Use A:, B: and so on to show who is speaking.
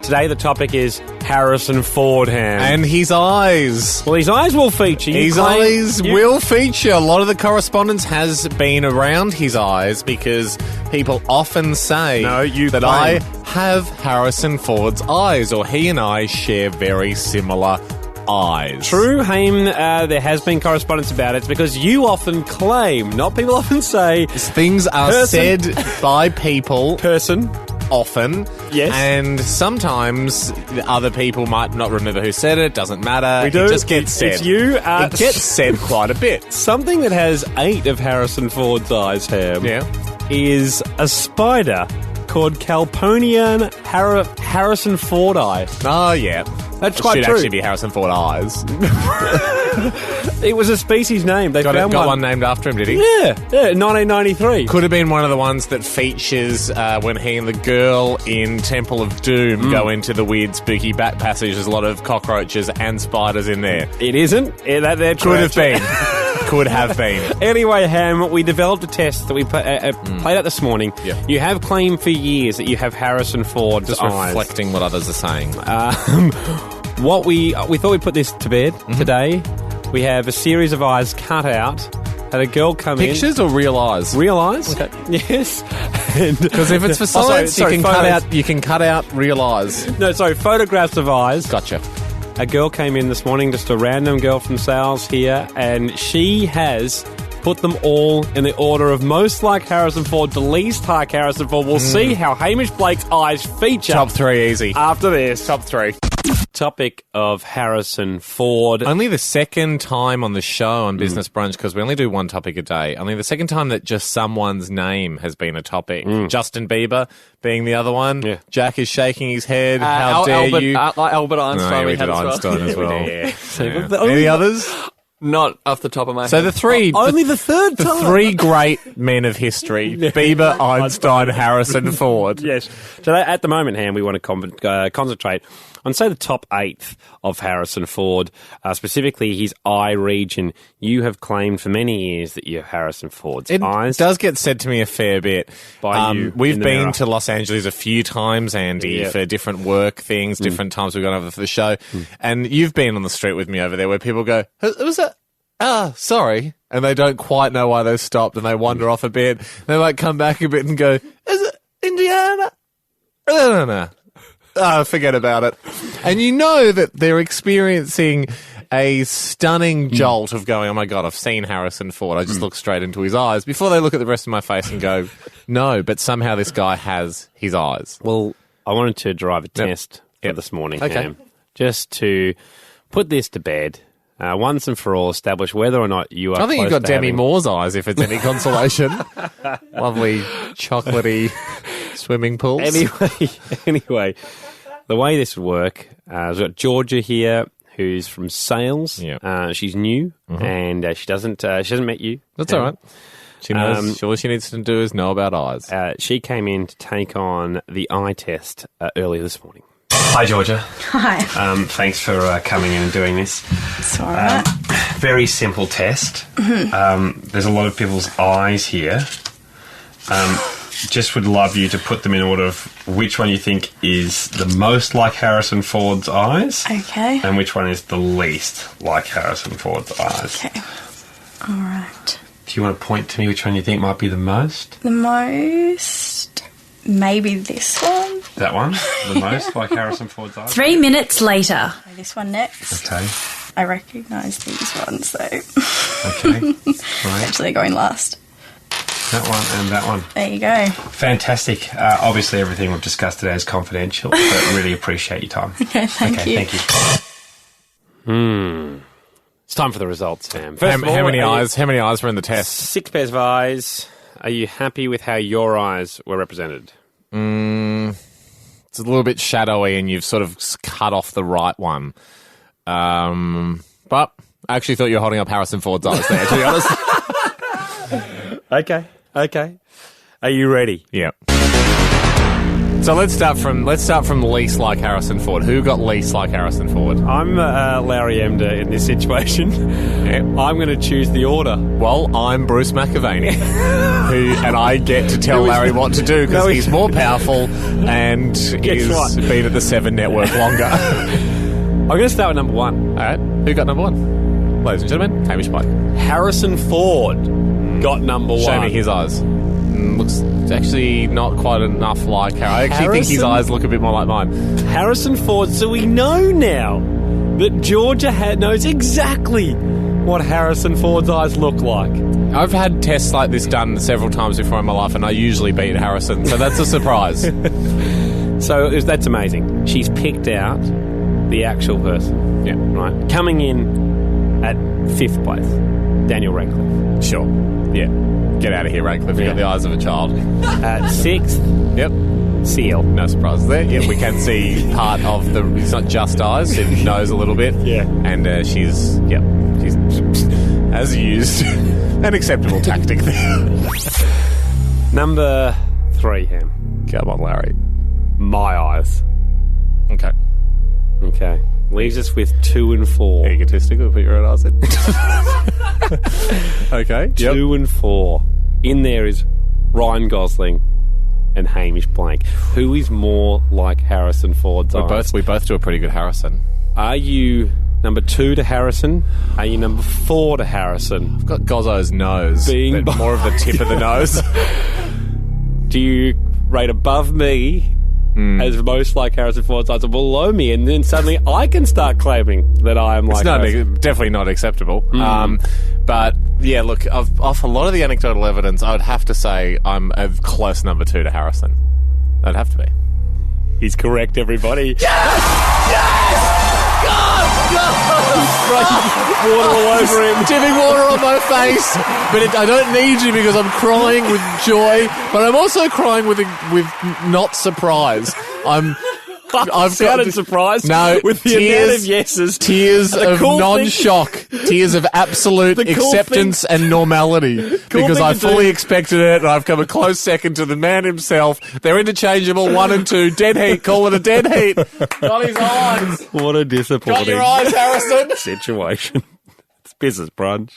A: Today the topic is Harrison Ford, Ham.
B: And his eyes.
A: Well, his eyes will feature.
B: His eyes will feature. A lot of the correspondence has been around his eyes because people often say that I have Harrison Ford's eyes, or he and I share very similar eyes.
A: True, Haim, there has been correspondence about it. It's because you often claim, not people often say.
B: Things are said by people. Often.
A: Yes.
B: And sometimes other people might not remember who said it. Doesn't matter.
A: We do.
B: It just gets said.
A: It's you.
B: It gets said quite a bit.
A: Something that has 8 of Harrison Ford's eyes, Ham, is a spider called Calponian Harrison Ford eye.
B: Oh, yeah.
A: That's quite true.
B: Should actually be Harrison Ford eyes.
A: It was a species name. They got
B: one named after him, did he?
A: Yeah, 1993.
B: Could have been one of the ones that features when he and the girl in Temple of Doom go into the weird spooky back passage. There's a lot of cockroaches and spiders in there.
A: It isn't. Could
B: have been. Could have been.
A: Anyway, Ham, we developed a test that we played out this morning.
B: Yeah.
A: You have claimed for years that you have Harrison Ford's
B: Just
A: eyes.
B: reflecting what others are saying.
A: What we thought we'd put this to bed today. We have a series of eyes cut out. Had a girl come in.
B: Pictures or real eyes?
A: Real eyes.
B: Okay.
A: Yes.
B: Because if it's for science, you can cut out real eyes.
A: No, sorry, photographs of eyes.
B: Gotcha.
A: A girl came in this morning, just a random girl from sales here, and she has put them all in the order of most like Harrison Ford to least like Harrison Ford. We'll see how Hamish Blake's eyes feature.
B: Top 3 easy.
A: After this.
B: Top 3.
A: Topic of Harrison Ford.
B: Only the second time on the show on Business Brunch, because we only do one topic a day, only the second time that just someone's name has been a topic. Justin Bieber being the other one.
A: Yeah.
B: Jack is shaking his head. How dare you?
C: Like Albert Einstein, we had
B: Einstein
C: as well.
B: Yeah. Any others?
C: Not off the top of my head.
B: So the three...
A: Only the third time.
B: The 3 great men of history. Bieber, Einstein, Harrison Ford.
A: Yes. So at the moment, Ham, we want to concentrate on, say, the top 8 of Harrison Ford, specifically his eye region. You have claimed for many years that you have Harrison Ford's eyes.
B: It does get said to me a fair bit.
A: By you.
B: We've been to Los Angeles a few times, Andy, for different work things, different times we've gone over for the show. And you've been on the street with me over there where people go, who's that? Sorry. And they don't quite know why they've stopped and they wander off a bit. They might come back a bit and go, is it Indiana? No. Forget about it. And you know that they're experiencing a stunning jolt of going, oh my God, I've seen Harrison Ford. I just look straight into his eyes before they look at the rest of my face and go, no, but somehow this guy has his eyes.
A: Well, I wanted to drive a test for this morning, Ham, just to put this to bed. Once and for all, establish whether or not you are.
B: I think you've got Demi Moore's eyes, if it's any consolation. Lovely, chocolatey swimming pools.
A: Anyway, the way this would work, we've got Georgia here, who's from sales.
B: Yep.
A: She's new, and she hasn't met you.
B: That's all right. She knows. All she needs to do is know about eyes.
A: She came in to take on the eye test earlier this morning.
D: Hi, Georgia.
E: Hi.
D: Thanks for coming in and doing this.
E: It's all right.
D: Very simple test. There's a lot of people's eyes here. Just would love you to put them in order of which one you think is the most like Harrison Ford's eyes.
E: Okay.
D: And which one is the least like Harrison Ford's eyes.
E: Okay. All right.
D: Do you want to point to me which one you think might be the most?
E: The most... Maybe this one.
D: That one? The most like Harrison Ford's eyes?
E: 3 minutes later. This one next.
D: Okay.
E: I recognise these ones, though.
D: Okay. Right.
E: Actually, they're going last.
D: That one and that one.
E: There you go.
D: Fantastic. Obviously, everything we've discussed today is confidential, but really appreciate your time.
E: Okay, thank you.
D: Thank you.
A: It's time for the results, Sam.
B: How many eyes were in the test?
A: 6 pairs of eyes. Are you happy with how your eyes were represented?
B: It's a little bit shadowy and you've sort of cut off the right one. But I actually thought you were holding up Harrison Ford's eyes there, to be honest.
A: Okay. Are you ready?
B: Yeah. So let's start from least like Harrison Ford. Who got least like Harrison Ford?
A: I'm Larry Emder in this situation.
B: Yeah.
A: I'm going to choose the order.
B: Well, I'm Bruce McAvaney, and I get to tell Larry what to do because he's more powerful and he's been at the Seven Network longer.
A: I'm going to start with number one.
B: All right, who got number one? Ladies and gentlemen, Hamish Pike.
A: Harrison Ford got number one.
B: Show me his eyes. Looks actually not quite enough like Harrison. I actually think his eyes look a bit more like mine.
A: Harrison Ford, so we know now that Georgia knows exactly what Harrison Ford's eyes look like.
B: I've had tests like this done several times before in my life, and I usually beat Harrison, so that's a surprise.
A: So that's amazing. She's picked out the actual person.
B: Yeah.
A: Right. Coming in at 5th place, Daniel Radcliffe.
B: Sure. Yeah. Get out of here, Radcliffe. You've got the eyes of a child.
A: At 6th,
B: Yep.
A: Seal.
B: No surprises there. Yeah, we can see part of the... It's not just eyes, it knows a little bit.
A: Yeah.
B: And she's, as used, an acceptable tactic there.
A: Number 3, Ham.
B: Come on, Larry.
A: My eyes.
B: Okay.
A: Okay. Leaves us with 2 and 4.
B: Egotistical, put your own eyes in. Okay.
A: 2 and 4. In there is Ryan Gosling and Hamish Blank. Who is more like Harrison Ford's eyes?
B: We both do a pretty good Harrison.
A: Are you number 2 to Harrison? Are you number 4 to Harrison?
B: I've got Gozzo's nose, but more of the tip of the nose.
A: Do you rate above me as most like Harrison Ford's eyes, or below me, and then suddenly I can start claiming that I am like Harrison?
B: Definitely not acceptable. But yeah, look, off a lot of the anecdotal evidence, I would have to say I'm a close number 2 to Harrison. I'd have to be.
A: He's correct, everybody. Water all over him.
B: Tipping water on my face. But I don't need you because I'm crying with joy. But I'm also crying with not surprise.
A: I've sounded surprised with the amount of yeses.
B: Tears of non-shock. Tears of absolute acceptance and normality. Because I fully expected it, and I've come a close second to the man himself. They're interchangeable, 1 and 2. Dead heat. Call it a dead heat. Got his eyes.
A: What a disappointing
B: Got your eyes, Harrison.
A: situation. It's business brunch.